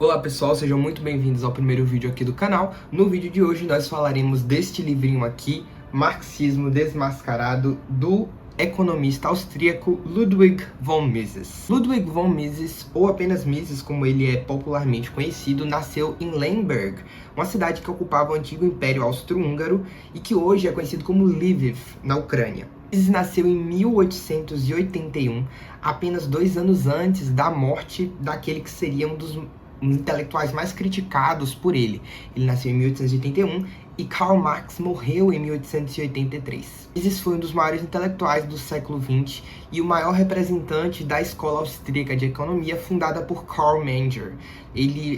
Olá pessoal, sejam muito bem-vindos ao primeiro vídeo aqui do canal. No vídeo de hoje nós falaremos deste livrinho aqui, Marxismo Desmascarado, do economista austríaco Ludwig von Mises. Ludwig von Mises, ou apenas Mises como ele é popularmente conhecido, nasceu em Lemberg, uma cidade que ocupava o antigo Império Austro-Húngaro e que hoje é conhecido como Lviv, na Ucrânia. Mises nasceu em 1881, apenas 2 anos antes da morte daquele que seria um dos intelectuais mais criticados por ele. Ele nasceu em 1881 e Karl Marx morreu em 1883. Mises foi um dos maiores intelectuais do século XX e o maior representante da escola austríaca de economia fundada por Karl Menger.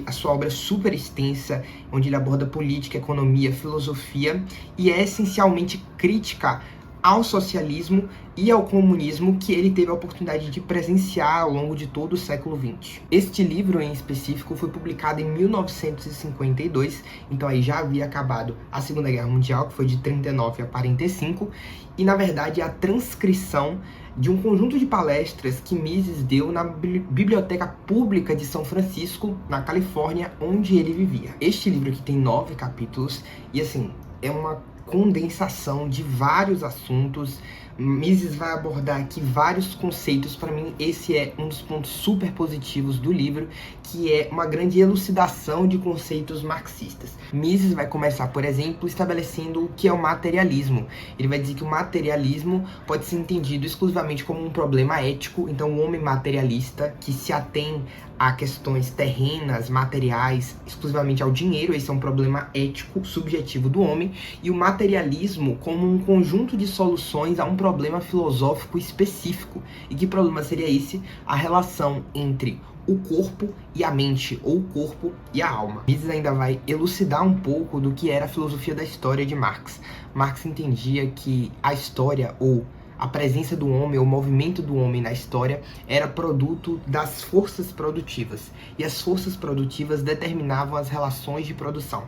A sua obra é super extensa, onde ele aborda política, economia, filosofia e é essencialmente crítica ao socialismo e ao comunismo que ele teve a oportunidade de presenciar ao longo de todo o século XX. Este livro em específico foi publicado em 1952, então aí já havia acabado a Segunda Guerra Mundial, que foi de 39 a 45, e na verdade é a transcrição de um conjunto de palestras que Mises deu na Biblioteca Pública de São Francisco, na Califórnia, onde ele vivia. Este livro aqui tem 9 capítulos e assim, é uma condensação de vários assuntos. Mises vai abordar aqui vários conceitos. Para mim, esse é um dos pontos super positivos do livro, que é uma grande elucidação de conceitos marxistas. Mises vai começar, por exemplo, estabelecendo o que é o materialismo. Ele vai dizer que o materialismo pode ser entendido exclusivamente como um problema ético, então o homem materialista que se atém a questões terrenas, materiais, exclusivamente ao dinheiro, esse é um problema ético, subjetivo do homem, e o materialismo como um conjunto de soluções a um problema filosófico específico. E que problema seria esse? A relação entre o corpo e a mente, ou o corpo e a alma. Mises ainda vai elucidar um pouco do que era a filosofia da história de Marx. Marx entendia que a história, ou a presença do homem, o movimento do homem na história, era produto das forças produtivas. E as forças produtivas determinavam as relações de produção.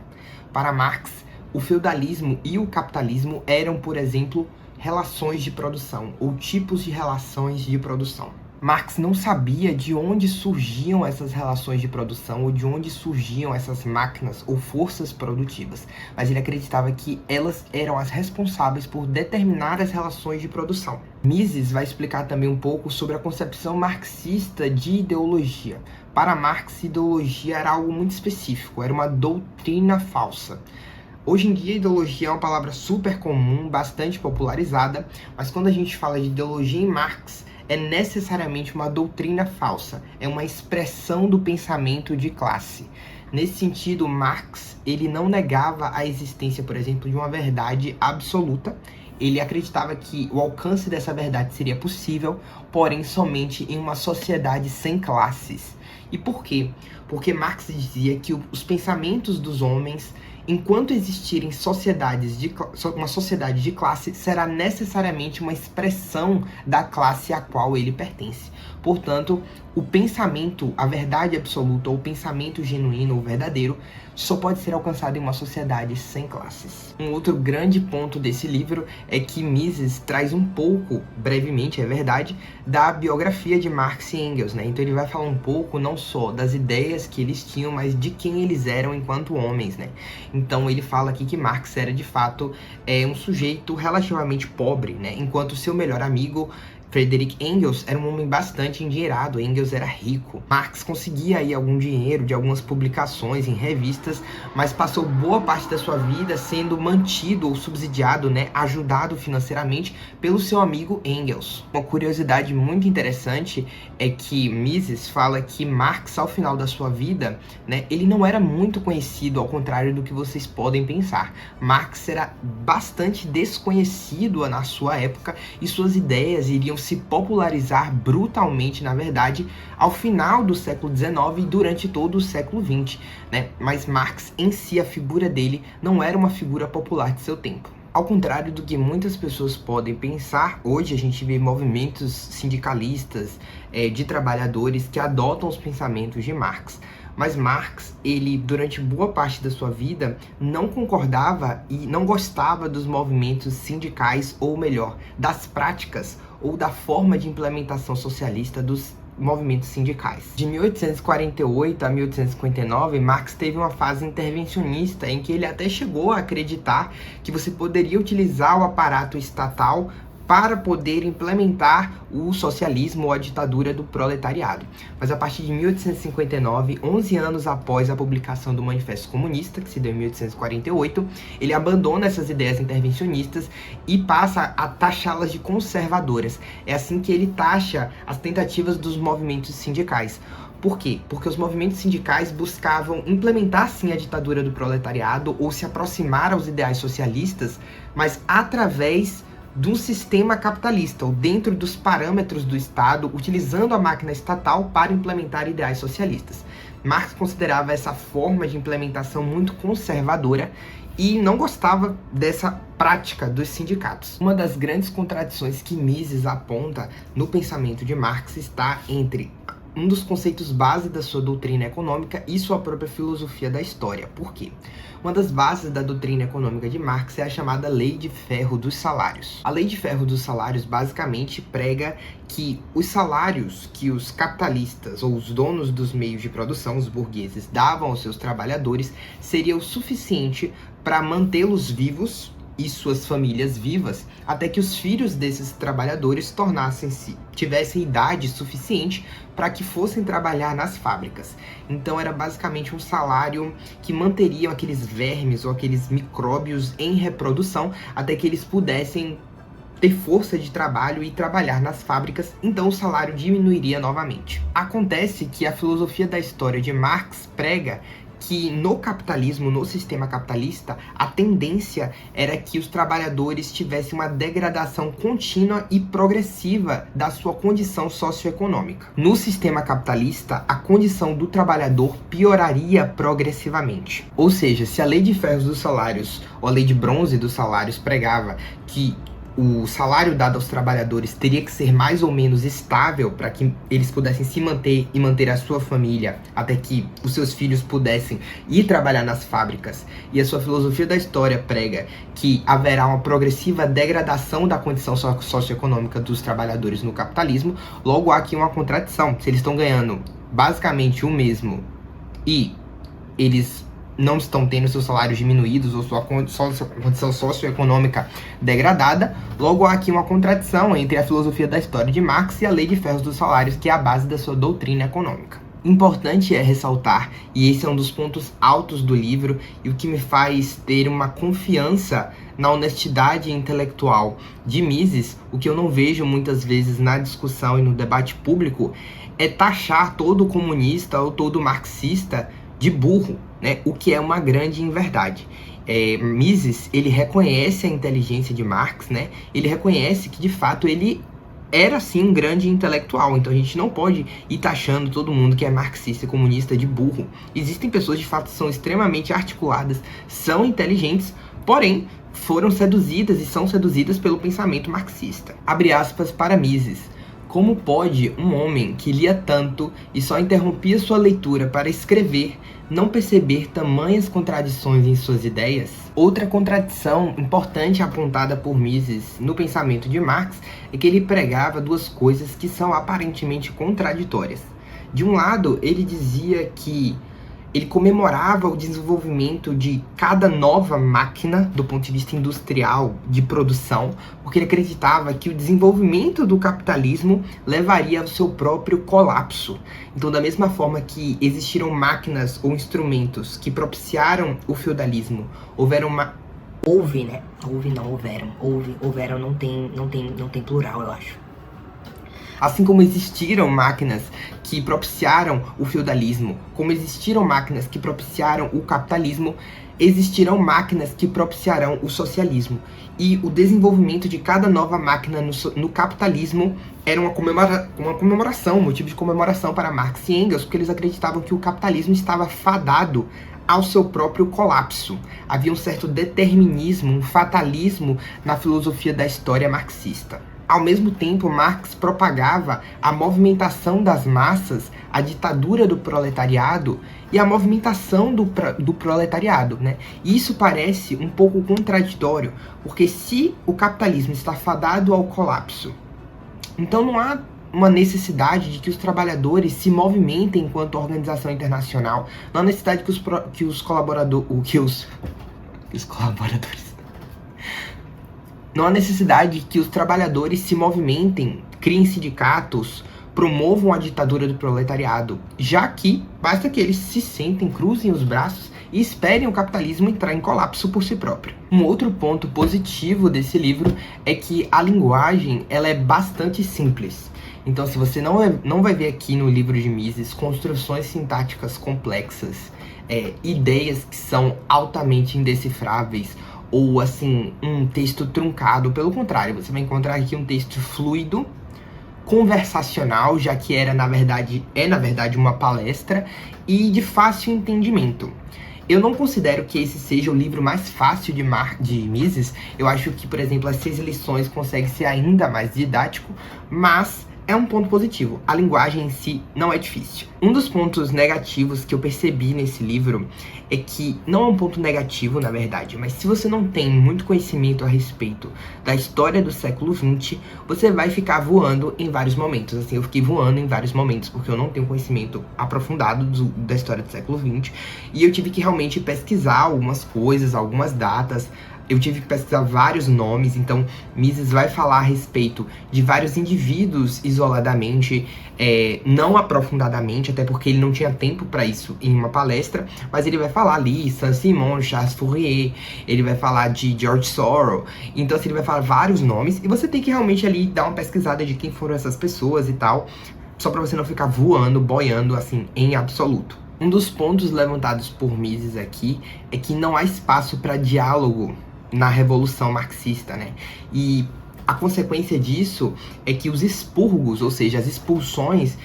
Para Marx, o feudalismo e o capitalismo eram, por exemplo, relações de produção, ou tipos de relações de produção. Marx não sabia de onde surgiam essas relações de produção ou de onde surgiam essas máquinas ou forças produtivas, mas ele acreditava que elas eram as responsáveis por determinar as relações de produção. Mises vai explicar também um pouco sobre a concepção marxista de ideologia. Para Marx, ideologia era algo muito específico, era uma doutrina falsa. Hoje em dia, ideologia é uma palavra super comum, bastante popularizada, mas quando a gente fala de ideologia em Marx, é necessariamente uma doutrina falsa, é uma expressão do pensamento de classe. Nesse sentido, Marx, ele não negava a existência, por exemplo, de uma verdade absoluta. Ele acreditava que o alcance dessa verdade seria possível, porém somente em uma sociedade sem classes. E por quê? Porque Marx dizia que os pensamentos dos homens, enquanto existirem uma sociedade de classe, será necessariamente uma expressão da classe a qual ele pertence. Portanto, o pensamento, a verdade absoluta, ou o pensamento genuíno ou verdadeiro, só pode ser alcançado em uma sociedade sem classes. Um outro grande ponto desse livro é que Mises traz um pouco, brevemente, é verdade, da biografia de Marx e Engels, né? Então ele vai falar um pouco não só das ideias que eles tinham, mas de quem eles eram enquanto homens, né? Então ele fala aqui que Marx era de fato um sujeito relativamente pobre, né? Enquanto seu melhor amigo Friedrich Engels era um homem bastante endinheirado. Engels era rico. Marx conseguia aí algum dinheiro de algumas publicações em revistas, mas passou boa parte da sua vida sendo mantido ou subsidiado, né, ajudado financeiramente pelo seu amigo Engels. Uma curiosidade muito interessante é que Mises fala que Marx, ao final da sua vida, né, ele não era muito conhecido, ao contrário do que vocês podem pensar. Marx era bastante desconhecido na sua época e suas ideias iriam se popularizar brutalmente, na verdade, ao final do século XIX e durante todo o século XX, né? Mas Marx, em si, a figura dele não era uma figura popular de seu tempo. Ao contrário do que muitas pessoas podem pensar, hoje a gente vê movimentos sindicalistas, de trabalhadores que adotam os pensamentos de Marx. Mas Marx, ele, durante boa parte da sua vida, não concordava e não gostava dos movimentos sindicais, ou melhor, das práticas ou da forma de implementação socialista dos movimentos sindicais. De 1848 a 1859, Marx teve uma fase intervencionista em que ele até chegou a acreditar que você poderia utilizar o aparato estatal para poder implementar o socialismo ou a ditadura do proletariado. Mas a partir de 1859, 11 anos após a publicação do Manifesto Comunista, que se deu em 1848, ele abandona essas ideias intervencionistas e passa a taxá-las de conservadoras. É assim que ele taxa as tentativas dos movimentos sindicais. Por quê? Porque os movimentos sindicais buscavam implementar sim a ditadura do proletariado ou se aproximar aos ideais socialistas, mas através de um sistema capitalista, ou dentro dos parâmetros do Estado, utilizando a máquina estatal para implementar ideais socialistas. Marx considerava essa forma de implementação muito conservadora e não gostava dessa prática dos sindicatos. Uma das grandes contradições que Mises aponta no pensamento de Marx está entre um dos conceitos base da sua doutrina econômica e sua própria filosofia da história. Por quê? Uma das bases da doutrina econômica de Marx é a chamada Lei de Ferro dos Salários. A Lei de Ferro dos Salários basicamente prega que os salários que os capitalistas ou os donos dos meios de produção, os burgueses, davam aos seus trabalhadores seria o suficiente para mantê-los vivos e suas famílias vivas, até que os filhos desses trabalhadores tivessem idade suficiente para que fossem trabalhar nas fábricas. Então era basicamente um salário que manteria aqueles vermes ou aqueles micróbios em reprodução, até que eles pudessem ter força de trabalho e trabalhar nas fábricas, então o salário diminuiria novamente. Acontece que a filosofia da história de Marx prega que no capitalismo, no sistema capitalista, a tendência era que os trabalhadores tivessem uma degradação contínua e progressiva da sua condição socioeconômica. No sistema capitalista, a condição do trabalhador pioraria progressivamente. Ou seja, se a lei de ferros dos salários, ou a lei de bronze dos salários pregava que o salário dado aos trabalhadores teria que ser mais ou menos estável para que eles pudessem se manter e manter a sua família até que os seus filhos pudessem ir trabalhar nas fábricas, e a sua filosofia da história prega que haverá uma progressiva degradação da condição socioeconômica dos trabalhadores no capitalismo, logo há aqui uma contradição. Se eles estão ganhando basicamente o mesmo e eles não estão tendo seus salários diminuídos ou sua condição socioeconômica degradada, logo há aqui uma contradição entre a filosofia da história de Marx e a lei de ferros dos salários, que é a base da sua doutrina econômica. Importante é ressaltar, e esse é um dos pontos altos do livro, e o que me faz ter uma confiança na honestidade intelectual de Mises, o que eu não vejo muitas vezes na discussão e no debate público, é taxar todo comunista ou todo marxista de burro, né? O que é uma grande inverdade. Mises, ele reconhece a inteligência de Marx, né? Ele reconhece que, de fato, ele era, sim, um grande intelectual. Então, a gente não pode ir taxando todo mundo que é marxista e comunista de burro. Existem pessoas, de fato, que são extremamente articuladas, são inteligentes, porém, foram seduzidas e são seduzidas pelo pensamento marxista. Abre aspas para Mises. Como pode um homem que lia tanto e só interrompia sua leitura para escrever não perceber tamanhas contradições em suas ideias? Outra contradição importante apontada por Mises no pensamento de Marx é que ele pregava duas coisas que são aparentemente contraditórias. De um lado, ele dizia que ele comemorava o desenvolvimento de cada nova máquina do ponto de vista industrial, de produção, porque ele acreditava que o desenvolvimento do capitalismo levaria ao seu próprio colapso. Então, da mesma forma que existiram máquinas ou instrumentos que propiciaram o feudalismo, houveram, não tem plural, eu acho. Assim como existiram máquinas que propiciaram o feudalismo, como existiram máquinas que propiciaram o capitalismo, existirão máquinas que propiciarão o socialismo. E o desenvolvimento de cada nova máquina no capitalismo era uma comemoração, um motivo de comemoração para Marx e Engels, porque eles acreditavam que o capitalismo estava fadado ao seu próprio colapso. Havia um certo determinismo, um fatalismo na filosofia da história marxista. Ao mesmo tempo, Marx propagava a movimentação das massas, a ditadura do proletariado e a movimentação do proletariado, né? E isso parece um pouco contraditório, porque se o capitalismo está fadado ao colapso, então não há uma necessidade de que os trabalhadores se movimentem enquanto organização internacional, não há necessidade que os colaboradores, não há necessidade que os trabalhadores se movimentem, criem sindicatos, promovam a ditadura do proletariado, já que basta que eles se sentem, cruzem os braços e esperem o capitalismo entrar em colapso por si próprio. Um outro ponto positivo desse livro é que a linguagem ela é bastante simples. Então, se você não vai ver aqui no livro de Mises construções sintáticas complexas, ideias que são altamente indecifráveis, ou assim, um texto truncado. Pelo contrário, você vai encontrar aqui um texto fluido, conversacional, já que na verdade uma palestra, e de fácil entendimento. Eu não considero que esse seja o livro mais fácil de Mises. Eu acho que, por exemplo, as 6 lições consegue ser ainda mais didático, mas é um ponto positivo. A linguagem em si não é difícil. Um dos pontos negativos que eu percebi nesse livro é que, não é um ponto negativo, na verdade, mas se você não tem muito conhecimento a respeito da história do século XX, você vai ficar voando em vários momentos. Assim, eu fiquei voando em vários momentos, porque eu não tenho conhecimento aprofundado da história do século XX, e eu tive que realmente pesquisar algumas coisas, algumas datas. Eu tive que pesquisar vários nomes, então Mises vai falar a respeito de vários indivíduos isoladamente, não aprofundadamente, até porque ele não tinha tempo para isso em uma palestra, mas ele vai falar ali Saint-Simon, Charles Fourier, ele vai falar de George Soros, então assim, ele vai falar vários nomes, e você tem que realmente ali dar uma pesquisada de quem foram essas pessoas e tal, só para você não ficar voando, boiando assim, em absoluto. Um dos pontos levantados por Mises aqui é que não há espaço para diálogo na Revolução Marxista, né? E a consequência disso é que os expurgos, ou seja, as expulsões,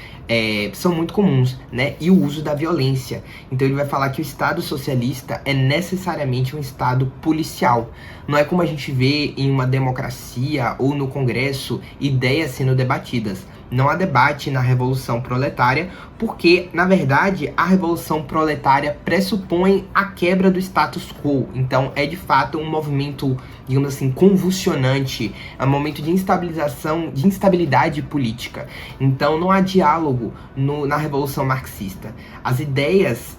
são muito comuns, né? E o uso da violência. Então ele vai falar que o Estado socialista é necessariamente um Estado policial. Não é como a gente vê em uma democracia ou no Congresso ideias sendo debatidas. Não há debate na Revolução Proletária, porque, na verdade, a Revolução Proletária pressupõe a quebra do status quo. Então, é de fato um movimento, digamos assim, convulsionante, é um momento de instabilidade política. Então, não há diálogo na Revolução Marxista. As ideias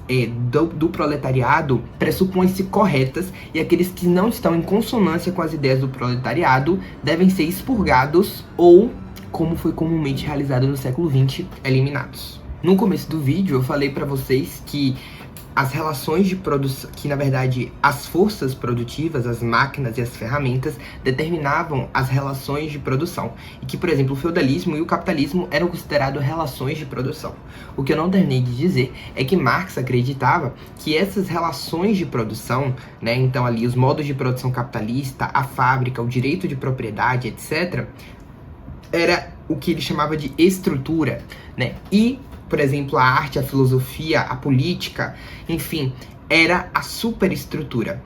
do proletariado pressupõem-se corretas, e aqueles que não estão em consonância com as ideias do proletariado devem ser expurgados ou, como foi comumente realizado no século XX, eliminados. No começo do vídeo eu falei para vocês que as relações de produção, que na verdade as forças produtivas, as máquinas e as ferramentas determinavam as relações de produção, e que, por exemplo, o feudalismo e o capitalismo eram considerados relações de produção. O que eu não terminei de dizer é que Marx acreditava que essas relações de produção, né, então ali os modos de produção capitalista, a fábrica, o direito de propriedade, etc., era o que ele chamava de estrutura, né? E, por exemplo, a arte, a filosofia, a política, enfim, era a superestrutura.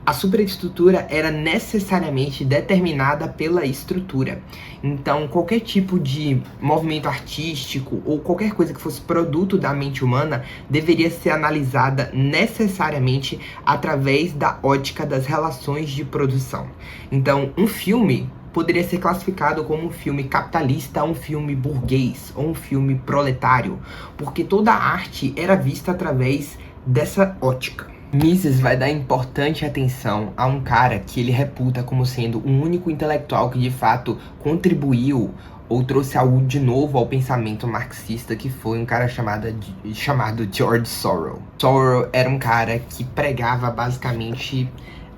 A superestrutura era necessariamente determinada pela estrutura. Então, qualquer tipo de movimento artístico ou qualquer coisa que fosse produto da mente humana deveria ser analisada necessariamente através da ótica das relações de produção. Então, um filme poderia ser classificado como um filme capitalista, um filme burguês, ou um filme proletário, porque toda a arte era vista através dessa ótica. Mises vai dar importante atenção a um cara que ele reputa como sendo o único intelectual que de fato contribuiu ou trouxe algo de novo ao pensamento marxista, que foi um cara chamado George Soros. Soros era um cara que pregava basicamente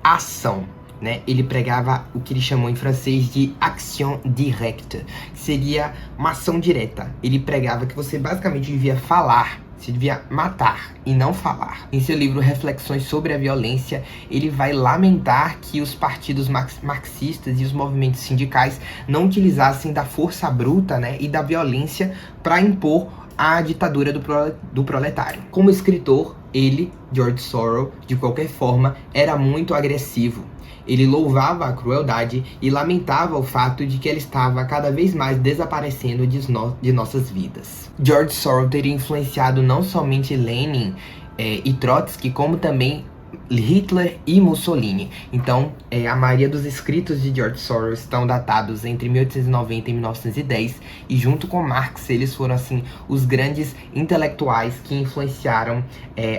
a ação, né? Ele pregava o que ele chamou em francês de action directe, que seria uma ação direta. Ele pregava que você basicamente devia falar, você devia matar e não falar. Em seu livro Reflexões sobre a Violência, ele vai lamentar que os partidos marxistas e os movimentos sindicais não utilizassem da força bruta, né, e da violência para impor a ditadura do proletário. Como escritor, ele, George Soros, de qualquer forma, era muito agressivo. Ele louvava a crueldade e lamentava o fato de que ela estava cada vez mais desaparecendo de nossas vidas. George Soros teria influenciado não somente Lenin e Trotsky, como também Hitler e Mussolini. Então, a maioria dos escritos de George Soros estão datados entre 1890 e 1910, e junto com Marx, eles foram, assim, os grandes intelectuais que influenciaram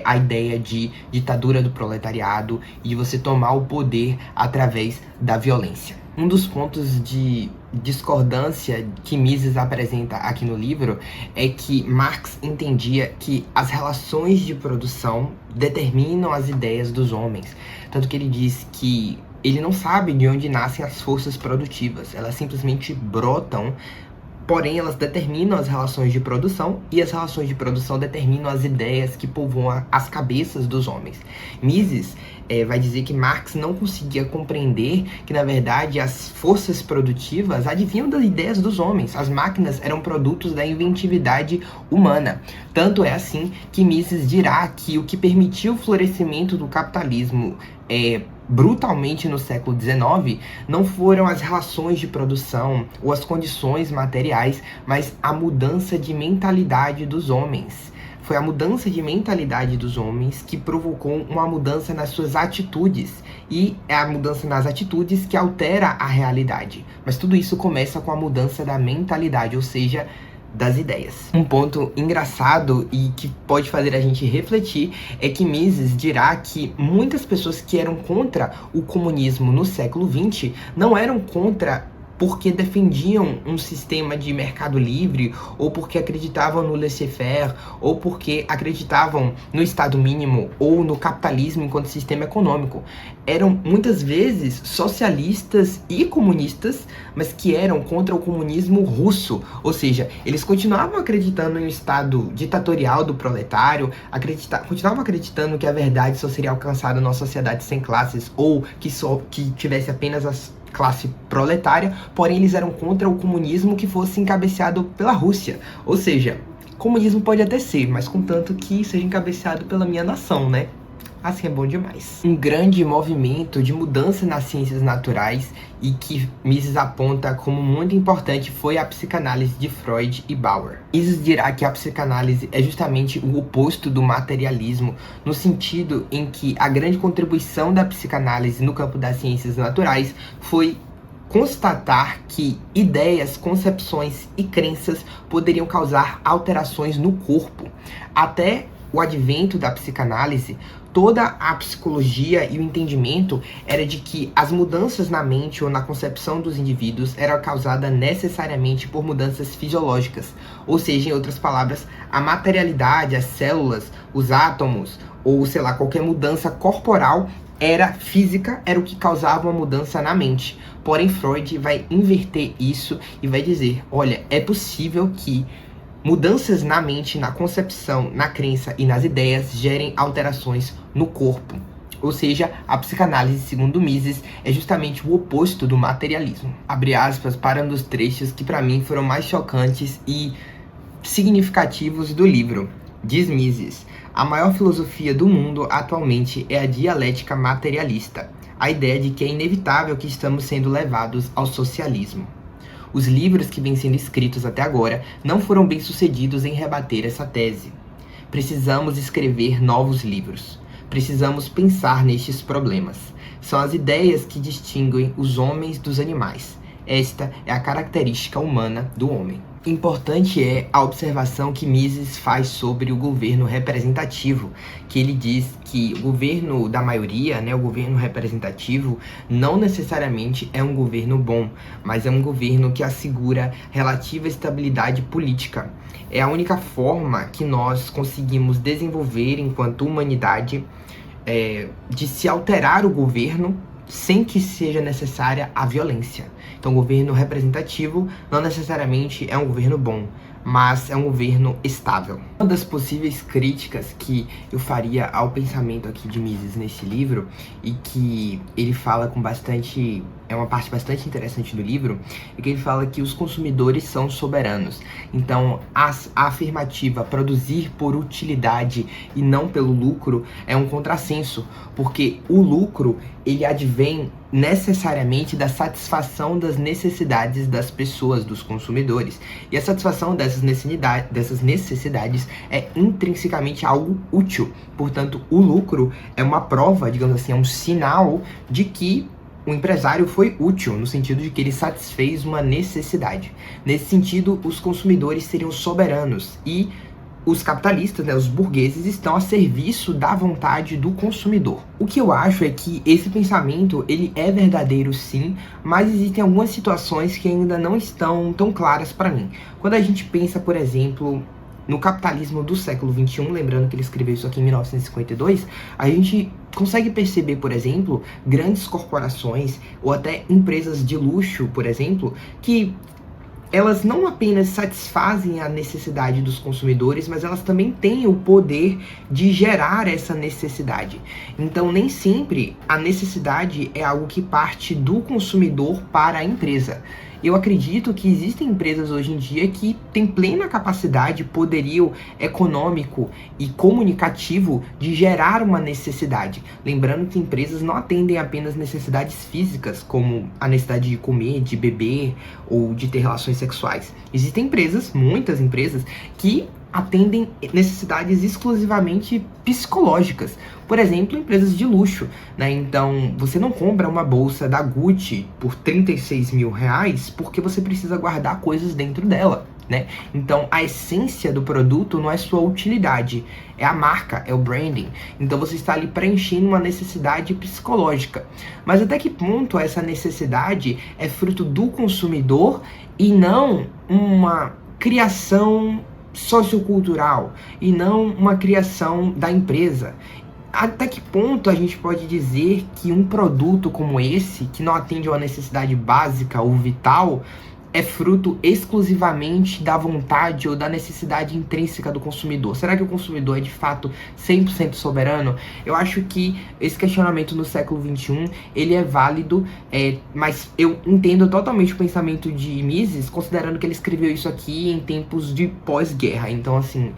a ideia de ditadura do proletariado e de você tomar o poder através da violência. Um dos pontos de discordância que Mises apresenta aqui no livro é que Marx entendia que as relações de produção determinam as ideias dos homens. Tanto que ele diz que ele não sabe de onde nascem as forças produtivas, elas simplesmente brotam, porém elas determinam as relações de produção, e as relações de produção determinam as ideias que povoam as cabeças dos homens. Mises vai dizer que Marx não conseguia compreender que, na verdade, as forças produtivas advinham das ideias dos homens. As máquinas eram produtos da inventividade humana. Tanto é assim que Mises dirá que o que permitiu o florescimento do capitalismo brutalmente no século XIX, não foram as relações de produção ou as condições materiais, mas a mudança de mentalidade dos homens. Foi a mudança de mentalidade dos homens que provocou uma mudança nas suas atitudes, e é a mudança nas atitudes que altera a realidade. Mas tudo isso começa com a mudança da mentalidade, ou seja, das ideias. Um ponto engraçado e que pode fazer a gente refletir é que Mises dirá que muitas pessoas que eram contra o comunismo no século XX não eram contra porque defendiam um sistema de mercado livre, ou porque acreditavam no laissez-faire, ou porque acreditavam no Estado mínimo, ou no capitalismo enquanto sistema econômico. Eram muitas vezes socialistas e comunistas, mas que eram contra o comunismo russo. Ou seja, eles continuavam acreditando em um Estado ditatorial do proletário, continuavam acreditando que a verdade só seria alcançada numa sociedade sem classes, ou que tivesse apenas as classe proletária, porém eles eram contra o comunismo que fosse encabeçado pela Rússia. Ou seja, comunismo pode até ser, mas contanto que seja encabeçado pela minha nação, né? Assim é bom demais. Um grande movimento de mudança nas ciências naturais e que Mises aponta como muito importante foi a psicanálise de Freud e Bauer. Mises dirá que a psicanálise é justamente o oposto do materialismo, no sentido em que a grande contribuição da psicanálise no campo das ciências naturais foi constatar que ideias, concepções e crenças poderiam causar alterações no corpo. Até o advento da psicanálise, toda a psicologia e o entendimento era de que as mudanças na mente ou na concepção dos indivíduos eram causadas necessariamente por mudanças fisiológicas. Ou seja, em outras palavras, a materialidade, as células, os átomos, ou sei lá, qualquer mudança corporal era física, era o que causava uma mudança na mente. Porém, Freud vai inverter isso e vai dizer, olha, é possível que mudanças na mente, na concepção, na crença e nas ideias gerem alterações no corpo. Ou seja, a psicanálise, segundo Mises, é justamente o oposto do materialismo. Abre aspas para um dos trechos que para mim foram mais chocantes e significativos do livro. Diz Mises: a maior filosofia do mundo atualmente é a dialética materialista, a ideia de que é inevitável que estamos sendo levados ao socialismo. Os livros que vêm sendo escritos até agora não foram bem sucedidos em rebater essa tese. Precisamos escrever novos livros. Precisamos pensar nestes problemas. São as ideias que distinguem os homens dos animais. Esta é a característica humana do homem. Importante é a observação que Mises faz sobre o governo representativo, que ele diz que o governo da maioria, o governo representativo, não necessariamente é um governo bom, mas é um governo que assegura relativa estabilidade política. É a única forma que nós conseguimos desenvolver enquanto humanidade de se alterar o governo sem que seja necessária a violência. Então, o governo representativo não necessariamente é um governo bom, mas é um governo estável. Uma das possíveis críticas que eu faria ao pensamento aqui de Mises nesse livro, e que ele fala com bastante é uma parte bastante interessante do livro, é que ele fala que os consumidores são soberanos. Então, a afirmativa produzir por utilidade e não pelo lucro é um contrassenso, porque o lucro, ele advém necessariamente da satisfação das necessidades das pessoas, dos consumidores. E a satisfação dessas necessidades é intrinsecamente algo útil. Portanto, o lucro é uma prova, digamos assim, é um sinal de que o empresário foi útil, no sentido de que ele satisfez uma necessidade. Nesse sentido, os consumidores seriam soberanos e os capitalistas, né, os burgueses, estão a serviço da vontade do consumidor. O que eu acho é que esse pensamento, ele é verdadeiro sim, mas existem algumas situações que ainda não estão tão claras para mim. Quando a gente pensa, por exemplo, no capitalismo do século XXI, lembrando que ele escreveu isso aqui em 1952, a gente consegue perceber, por exemplo, grandes corporações ou até empresas de luxo, por exemplo, que elas não apenas satisfazem a necessidade dos consumidores, mas elas também têm o poder de gerar essa necessidade. Então, nem sempre a necessidade é algo que parte do consumidor para a empresa. Eu acredito que existem empresas hoje em dia que têm plena capacidade, poderio econômico e comunicativo de gerar uma necessidade. Lembrando que empresas não atendem apenas necessidades físicas, como a necessidade de comer, de beber ou de ter relações sexuais. Existem empresas, muitas empresas, que atendem necessidades exclusivamente psicológicas. Por exemplo, empresas de luxo, né? Então, você não compra uma bolsa da Gucci por 36 mil reais porque você precisa guardar coisas dentro dela, né? Então, a essência do produto não é sua utilidade, é a marca, é o branding. Então, você está ali preenchendo uma necessidade psicológica. Mas até que ponto essa necessidade é fruto do consumidor e não uma criação sociocultural e não uma criação da empresa? Até que ponto a gente pode dizer que um produto como esse, que não atende a uma necessidade básica ou vital, é fruto exclusivamente da vontade ou da necessidade intrínseca do consumidor? Será que o consumidor é de fato 100% soberano? Eu acho que esse questionamento no século XXI, ele é válido, mas eu entendo totalmente o pensamento de Mises, considerando que ele escreveu isso aqui em tempos de pós-guerra. Então, assim,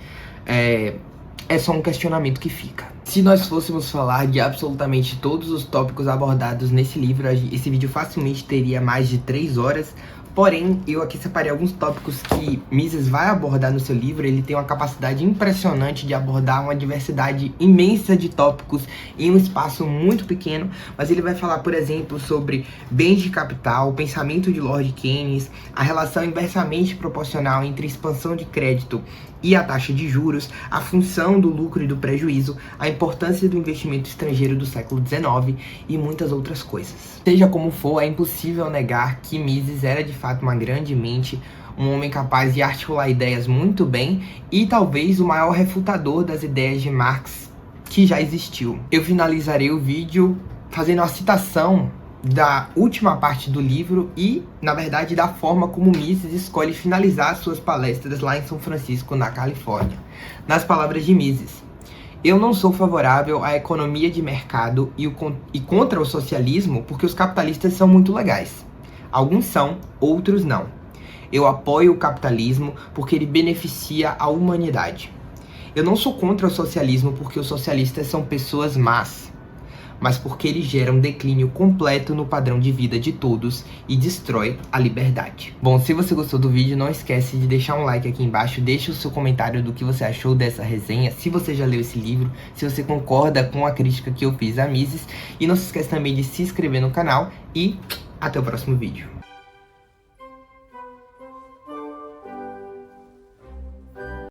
é só um questionamento que fica. Se nós fôssemos falar de absolutamente todos os tópicos abordados nesse livro, esse vídeo facilmente teria mais de 3 horas. Porém, eu aqui separei alguns tópicos que Mises vai abordar no seu livro. Ele tem uma capacidade impressionante de abordar uma diversidade imensa de tópicos em um espaço muito pequeno. Mas ele vai falar, por exemplo, sobre bens de capital, o pensamento de Lord Keynes, a relação inversamente proporcional entre expansão de crédito e a taxa de juros, a função do lucro e do prejuízo, a importância do investimento estrangeiro do século XIX e muitas outras coisas. Seja como for, é impossível negar que Mises era de fato uma grande mente, um homem capaz de articular ideias muito bem e talvez o maior refutador das ideias de Marx que já existiu. Eu finalizarei o vídeo fazendo uma citação da última parte do livro e, na verdade, da forma como Mises escolhe finalizar suas palestras lá em São Francisco, na Califórnia. Nas palavras de Mises: eu não sou favorável à economia de mercado e contra o socialismo porque os capitalistas são muito legais. Alguns são, outros não. Eu apoio o capitalismo porque ele beneficia a humanidade. Eu não sou contra o socialismo porque os socialistas são pessoas más, mas porque ele gera um declínio completo no padrão de vida de todos e destrói a liberdade. Bom, se você gostou do vídeo, não esquece de deixar um like aqui embaixo, deixa o seu comentário do que você achou dessa resenha, se você já leu esse livro, se você concorda com a crítica que eu fiz a Mises, e não se esquece também de se inscrever no canal e até o próximo vídeo.